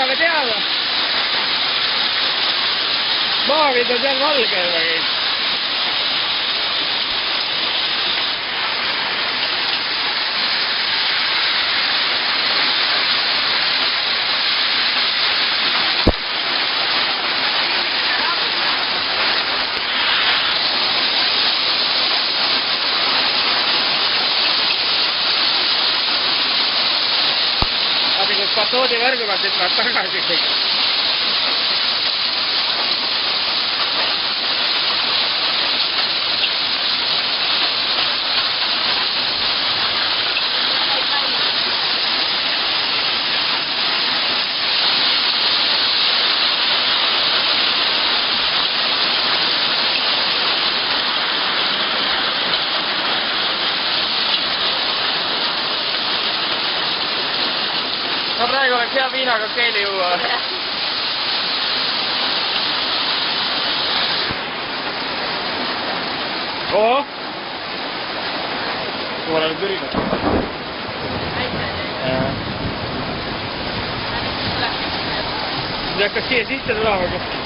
peame teada. Maarid on seal valge või? Katoodivärgu pealt ütlevad tagasi kõik. No praegu oleks hea viinakokteili juua. Oo! Kuule nüüd ürinud. Nüüd hakkas siia sisse tulema.